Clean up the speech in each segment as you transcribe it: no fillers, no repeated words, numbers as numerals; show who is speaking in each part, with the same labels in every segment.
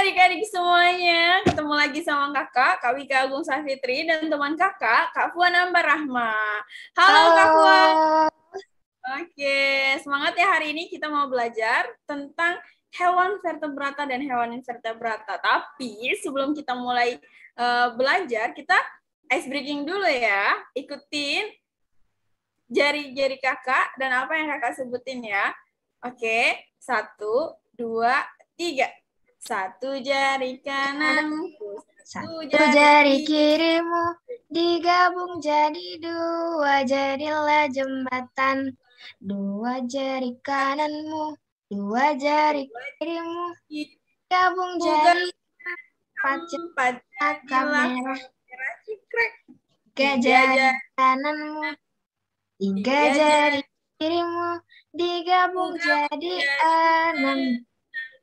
Speaker 1: adik-adik semuanya, ketemu lagi sama kakak, Kak Wika Agung Safitri, dan teman kakak, Kak Fuan Ambar Rahma. Halo Kak Fuan. Oke, semangat ya, hari ini kita mau belajar tentang hewan vertebrata dan hewan invertebrata. Tapi sebelum kita mulai belajar, kita ice breaking dulu ya. Ikutin jari-jari kakak dan apa yang kakak sebutin ya. Oke, 1, 2, 3. Satu jari kananku,
Speaker 2: satu jari kirimu, digabung jadi dua, jadilah jembatan. Dua jari kananmu, dua jari kirimu, gabung jadi empat kamera. Tiga jari kananmu, tiga jari kirimu, digabung jadi 6.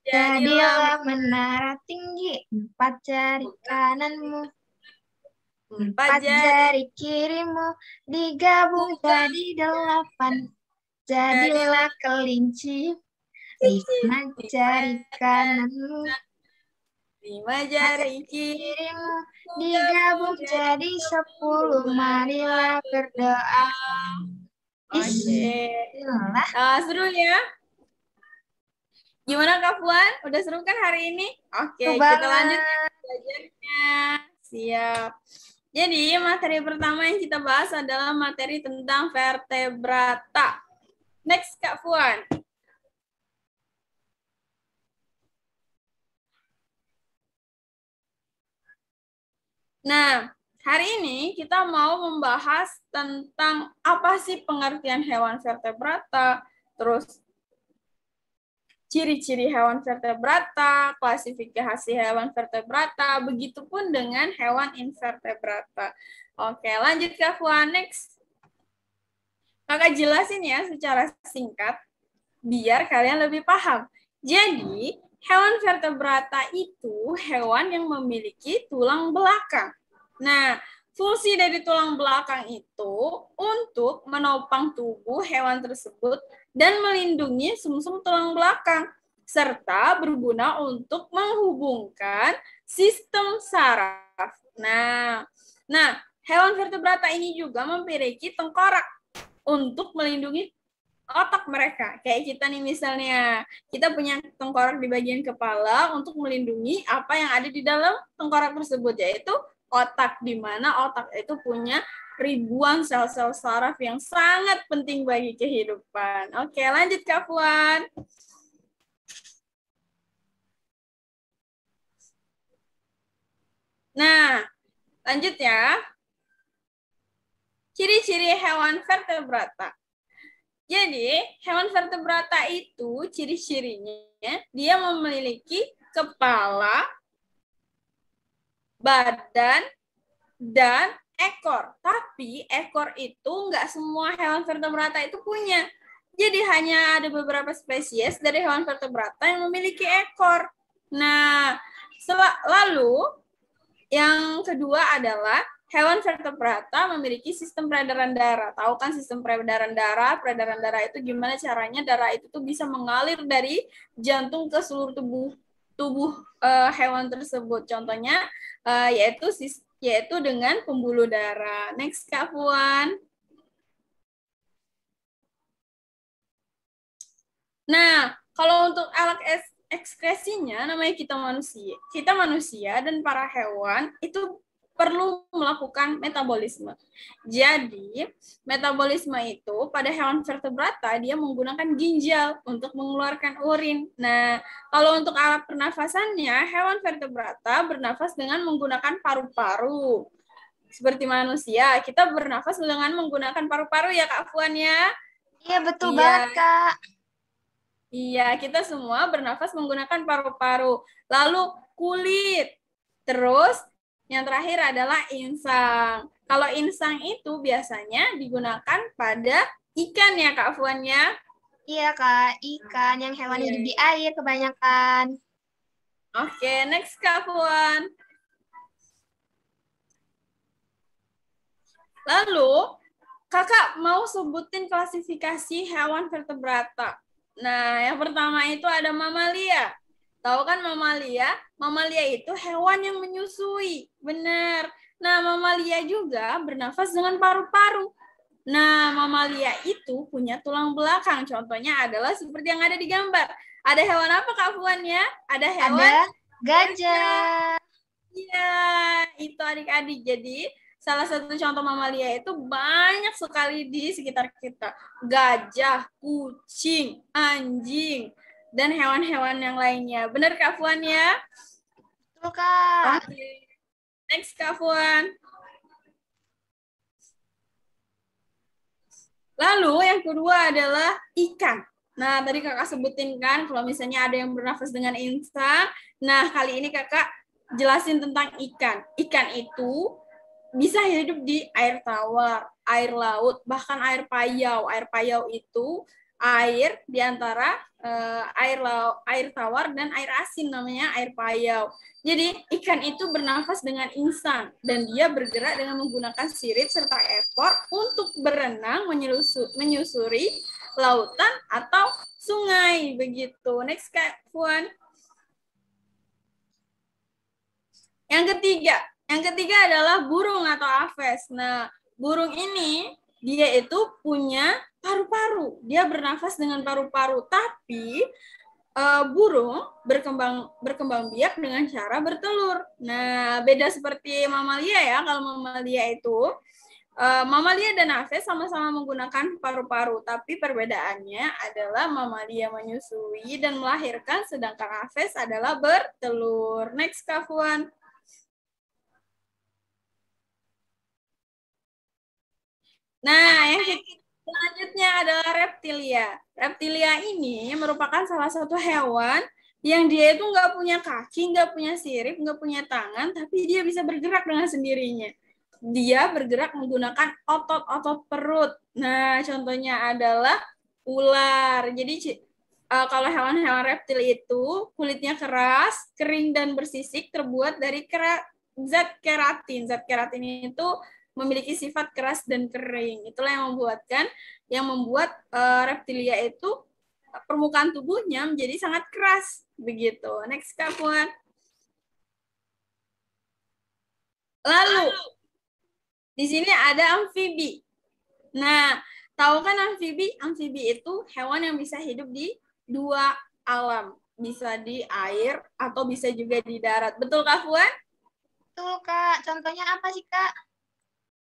Speaker 2: Jadilah menara tinggi, 4 jari kananmu, 4 jari kirimu, digabung jadi 8. Jadilah kelinci, 5 jari kananmu,
Speaker 1: 5 jari
Speaker 2: kirimu, digabung jadi 10. Marilah berdoa.
Speaker 1: Bismillah. Seru ya? Gimana Kak Puan? Udah seru kan hari ini? Oke, kita lanjut belajarnya. Siap. Jadi materi pertama yang kita bahas adalah materi tentang vertebrata. Next Kak Puan. Nah, hari ini kita mau membahas tentang apa sih pengertian hewan vertebrata, terus ciri-ciri hewan vertebrata, klasifikasi hewan vertebrata, begitupun dengan hewan invertebrata. Oke, lanjut Kak Fuan, next. Kakak jelasin ya secara singkat, biar kalian lebih paham. Jadi, hewan vertebrata itu hewan yang memiliki tulang belakang. Nah, fungsi dari tulang belakang itu untuk menopang tubuh hewan tersebut dan melindungi sumsum tulang belakang, serta berguna untuk menghubungkan sistem saraf. Nah, hewan vertebrata ini juga memiliki tengkorak untuk melindungi otak mereka. Kayak kita nih misalnya, kita punya tengkorak di bagian kepala untuk melindungi apa yang ada di dalam tengkorak tersebut, yaitu otak, di mana otak itu punya ribuan sel-sel saraf yang sangat penting bagi kehidupan. Oke, lanjut Kak Puan. Nah, lanjut ya. Ciri-ciri hewan vertebrata. Jadi, hewan vertebrata itu ciri-cirinya dia memiliki kepala, badan, dan ekor. Tapi ekor itu nggak semua hewan vertebrata itu punya. Jadi hanya ada beberapa spesies dari hewan vertebrata yang memiliki ekor. Nah, lalu yang kedua adalah hewan vertebrata memiliki sistem peredaran darah. Tahu kan sistem peredaran darah? Peredaran darah itu gimana caranya darah itu tuh bisa mengalir dari jantung ke seluruh tubuh hewan tersebut. Contohnya yaitu dengan pembuluh darah. Next, Kak Puan. Nah, kalau untuk alat ekskresinya, namanya kita manusia dan para hewan itu perlu melakukan metabolisme. Jadi, metabolisme itu pada hewan vertebrata dia menggunakan ginjal untuk mengeluarkan urin. Nah, kalau untuk alat pernafasannya, hewan vertebrata bernafas dengan menggunakan paru-paru. Seperti manusia, kita bernafas dengan menggunakan paru-paru ya Kak Fuan ya?
Speaker 2: Iya, betul banget Kak.
Speaker 1: Iya, kita semua bernafas menggunakan paru-paru. Lalu kulit. Terus yang terakhir adalah insang. Kalau insang itu biasanya digunakan pada ikan ya Kak Fuan ya?
Speaker 2: Iya Kak, ikan yang hewan hidup di air kebanyakan.
Speaker 1: Oke, next Kak Fuan. Lalu Kakak mau sebutin klasifikasi hewan vertebrata. Nah, yang pertama itu ada mamalia. Tahu kan mamalia? Mamalia itu hewan yang menyusui. Benar. Nah, mamalia juga bernafas dengan paru-paru. Nah, mamalia itu punya tulang belakang. Contohnya adalah seperti yang ada di gambar. Ada hewan apa, Kak Fuan ya? Ada hewan
Speaker 2: Ada gajah.
Speaker 1: Iya, itu adik-adik. Jadi, salah satu contoh mamalia itu banyak sekali di sekitar kita. Gajah, kucing, anjing, dan hewan-hewan yang lainnya. Benar, Kak Fuan ya?
Speaker 2: Betul, Kak.
Speaker 1: Oke. Next, Kak Fuan. Lalu yang kedua adalah ikan. Nah, tadi kakak sebutin kan kalau misalnya ada yang bernafas dengan insang. Nah, kali ini kakak jelasin tentang ikan. Ikan itu bisa hidup di air tawar, air laut, bahkan air payau. Air payau itu air di antara air tawar dan air asin, namanya air payau. Jadi ikan itu bernafas dengan insang dan dia bergerak dengan menggunakan sirip serta ekor untuk berenang menyusuri lautan atau sungai begitu. Next, Kak Fuan. Yang ketiga adalah burung atau aves. Nah, burung ini dia itu punya paru-paru. Dia bernafas dengan paru-paru, tapi burung berkembang biak dengan cara bertelur. Nah, beda seperti mamalia ya. Kalau mamalia itu mamalia dan aves sama-sama menggunakan paru-paru, tapi perbedaannya adalah mamalia menyusui dan melahirkan, sedangkan aves adalah bertelur. Next, Kak Fuan. Nah, yang selanjutnya adalah reptilia. Reptilia ini merupakan salah satu hewan yang dia itu nggak punya kaki, nggak punya sirip, nggak punya tangan, tapi dia bisa bergerak dengan sendirinya. Dia bergerak menggunakan otot-otot perut. Nah, contohnya adalah ular. Jadi kalau hewan-hewan reptil itu kulitnya keras, kering dan bersisik, terbuat dari zat keratin. Zat keratin itu memiliki sifat keras dan kering. Itulah yang membuat reptilia itu permukaan tubuhnya menjadi sangat keras begitu. Next, Kak Puan. Lalu di sini ada amfibi. Nah, tahu kan amfibi? Amfibi itu hewan yang bisa hidup di dua alam. Bisa di air atau bisa juga di darat. Betul, Kak Fuan?
Speaker 2: Betul, Kak. Contohnya apa sih, Kak?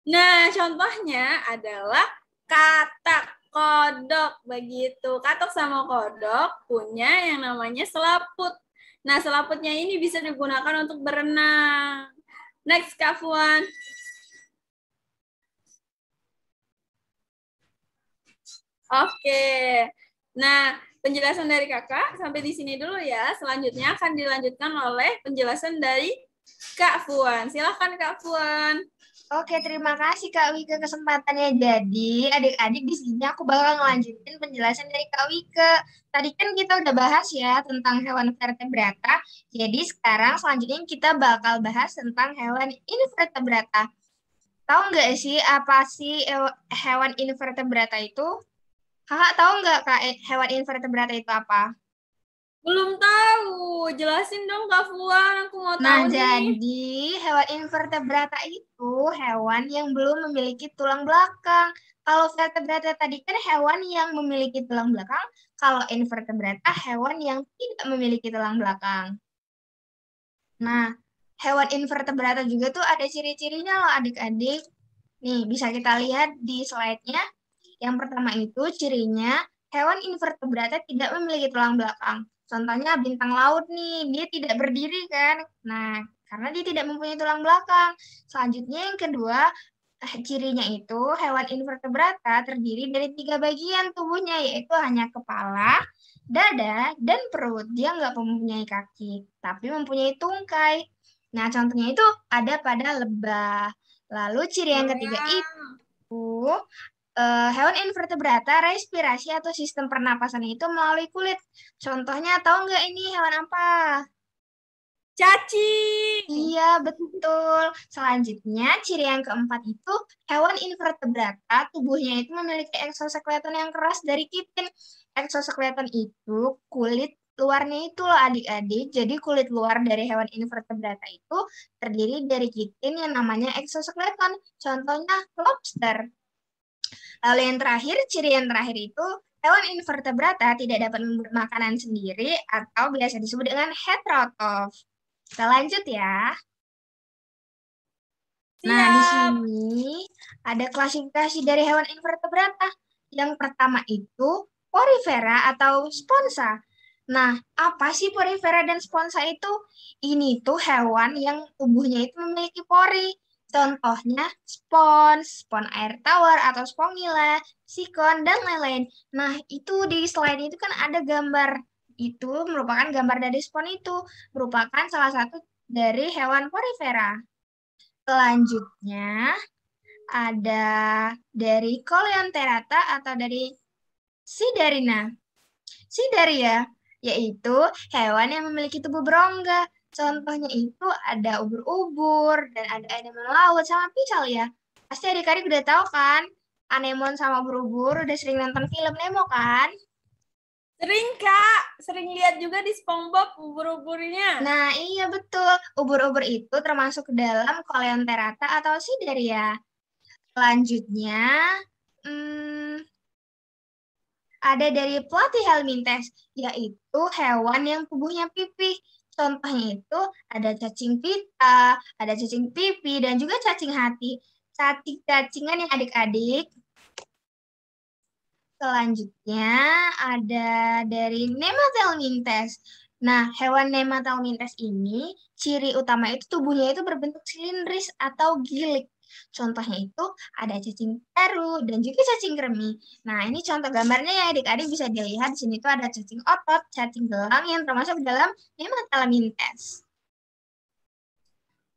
Speaker 1: Nah, contohnya adalah katak, kodok begitu. Katak sama kodok punya yang namanya selaput. Nah, selaputnya ini bisa digunakan untuk berenang. Next, Kak Fuan. Oke. Nah, penjelasan dari kakak sampai di sini dulu ya. Selanjutnya akan dilanjutkan oleh penjelasan dari Kak Fuan. Silahkan, Kak Fuan.
Speaker 2: Oke, terima kasih Kak Wike kesempatannya. Jadi, adik-adik di sini aku bakal ngelanjutin penjelasan dari Kak Wike. Tadi kan kita udah bahas ya tentang hewan vertebrata. Jadi sekarang selanjutnya kita bakal bahas tentang hewan invertebrata. Tahu nggak sih apa sih hewan invertebrata itu? Kakak tahu nggak Kak hewan invertebrata itu apa?
Speaker 1: Belum tahu. Jelasin dong, Kak Fuan. Aku mau
Speaker 2: Nah,
Speaker 1: tahu nih.
Speaker 2: jadi hewan invertebrata itu hewan yang belum memiliki tulang belakang. Kalau vertebrata tadi kan hewan yang memiliki tulang belakang, kalau invertebrata hewan yang tidak memiliki tulang belakang. Nah, hewan invertebrata juga tuh ada ciri-cirinya loh adik-adik. Nih, bisa kita lihat di slide-nya. Yang pertama itu cirinya hewan invertebrata tidak memiliki tulang belakang. Contohnya bintang laut nih, dia tidak berdiri kan. Nah, karena dia tidak mempunyai tulang belakang. Selanjutnya yang kedua, cirinya itu hewan invertebrata terdiri dari 3 bagian tubuhnya, yaitu hanya kepala, dada, dan perut. Dia nggak mempunyai kaki, tapi mempunyai tungkai. Nah, contohnya itu ada pada lebah. Lalu ciri yang ketiga itu hewan invertebrata respirasi atau sistem pernapasan itu melalui kulit. Contohnya tahu nggak ini hewan apa?
Speaker 1: Cacing.
Speaker 2: Iya, betul. Selanjutnya, ciri yang keempat itu hewan invertebrata tubuhnya itu memiliki eksoskeleton yang keras dari kitin. Eksoskeleton itu kulit luarnya itu loh adik-adik. Jadi kulit luar dari hewan invertebrata itu terdiri dari kitin yang namanya exoskeleton. Contohnya lobster. Lalu yang terakhir, ciri yang terakhir itu hewan invertebrata tidak dapat membuat makanan sendiri atau biasa disebut dengan heterotroph. Kita lanjut ya. Nah, di
Speaker 1: Siap.
Speaker 2: sini ada klasifikasi dari hewan invertebrata. Yang pertama itu porifera atau sponsa. Nah, apa sih porifera dan sponsa itu? Ini tuh hewan yang tubuhnya itu memiliki pori. Contohnya spons air tawar atau spongilla, sikon, dan lain-lain. Nah, itu di slide itu kan ada gambar. Itu merupakan gambar dari spons itu. Merupakan salah satu dari hewan porifera. Selanjutnya ada dari Coleonterata atau dari Sidarina. Sidaria yaitu hewan yang memiliki tubuh berongga. Contohnya itu ada ubur-ubur dan ada anemon laut sama pisau ya. Pasti adik-adik udah tahu kan? Anemon sama ubur-ubur udah sering nonton film Nemo kan?
Speaker 1: Sering, Kak. Sering lihat juga di SpongeBob ubur-uburnya.
Speaker 2: Nah, iya betul. Ubur-ubur itu termasuk ke dalam Coleonterata atau Sidaria. Selanjutnya, hmm, ada dari Platyhelminthes, yaitu hewan yang tubuhnya pipih. Contohnya itu ada cacing pita, ada cacing pipi, dan juga cacing hati. Cacing-cacingan yang adik-adik. Selanjutnya ada dari Nematelmintes. Nah, hewan Nematelmintes ini ciri utama itu tubuhnya itu berbentuk silindris atau gilik. Contohnya itu ada cacing teru dan juga cacing kremi. Nah, ini contoh gambarnya ya adik-adik bisa dilihat di sini tuh ada cacing otot, cacing gelang yang termasuk dalam Nematelmintes.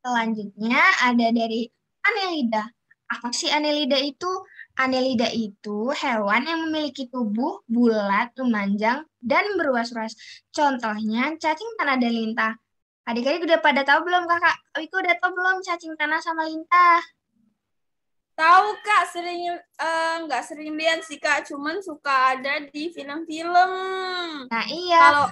Speaker 2: Selanjutnya ada dari Annelida. Apa sih Annelida itu? Annelida itu hewan yang memiliki tubuh bulat, memanjang, dan beruas-ruas. Contohnya cacing tanah dan lintah. Adik-adik udah pada tahu belum kakak? Wiku udah tahu belum cacing tanah sama lintah?
Speaker 1: Tahu, Kak, nggak sering lihat sih, Kak, cuman suka ada di film-film.
Speaker 2: Nah iya,
Speaker 1: Kalau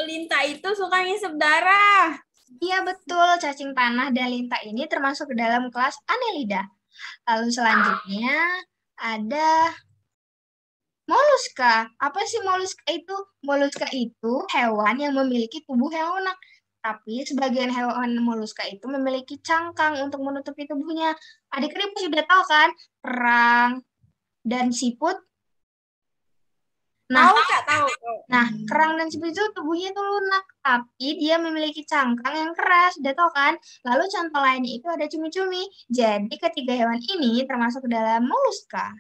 Speaker 1: Linta itu suka ngisep darah.
Speaker 2: iya betul. Cacing tanah dan lintah ini termasuk ke dalam kelas Annelida. Lalu selanjutnya ada moluska. Apa sih moluska itu? Moluska itu hewan yang memiliki tubuh yang lunak. Tapi sebagian hewan moluska itu memiliki cangkang untuk menutupi tubuhnya. Adik-adik pasti sudah tahu kan? Kerang dan siput. Nah,
Speaker 1: Tahu, Kak, tahu.
Speaker 2: nah, kerang dan siput itu tubuhnya itu lunak, tapi dia memiliki cangkang yang keras, udah tahu kan? Lalu contoh lainnya itu ada cumi-cumi. Jadi ketiga hewan ini termasuk dalam moluska.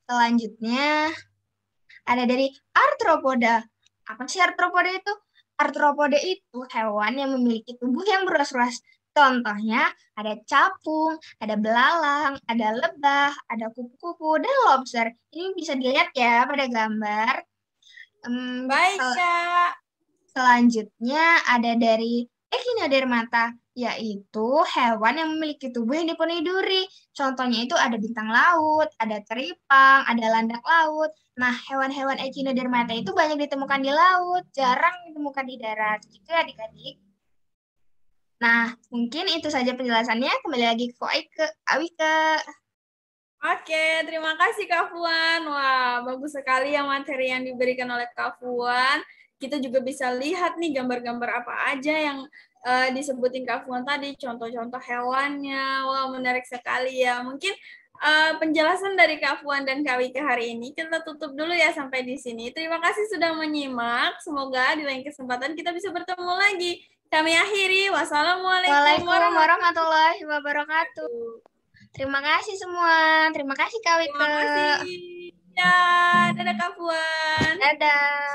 Speaker 2: Selanjutnya ada dari arthropoda. Apa sih arthropoda itu? Arthropoda itu hewan yang memiliki tubuh yang beruas-ruas. Contohnya ada capung, ada belalang, ada lebah, ada kupu-kupu, dan lobster. Ini bisa dilihat ya pada gambar.
Speaker 1: Baik, Kak.
Speaker 2: Selanjutnya ada dari Echinodermata, yaitu hewan yang memiliki tubuh yang dipenuhi duri. Contohnya itu ada bintang laut, ada teripang, ada landak laut. Nah, hewan-hewan Echinodermata itu banyak ditemukan di laut, jarang ditemukan di darat. Gitu ya adik-adik. Nah, mungkin itu saja penjelasannya. Kembali lagi ke Awike.
Speaker 1: Oke, terima kasih Kak Fuan. Wah, bagus sekali ya materi yang diberikan oleh Kak Fuan. Kita juga bisa lihat nih gambar-gambar apa aja yang disebutin Kak Fuan tadi, contoh-contoh hewannya. Wah, menarik sekali ya. Mungkin penjelasan dari Kak Fuan dan Kak Wika hari ini kita tutup dulu ya sampai di sini. Terima kasih sudah menyimak. Semoga di lain kesempatan kita bisa bertemu lagi. Kami akhiri. Wassalamualaikum
Speaker 2: warahmatullahi wabarakatuh. Terima kasih semua. Terima kasih Kak Wika.
Speaker 1: Terima kasih. Ya, dadah Kak Fuan.
Speaker 2: Dadah.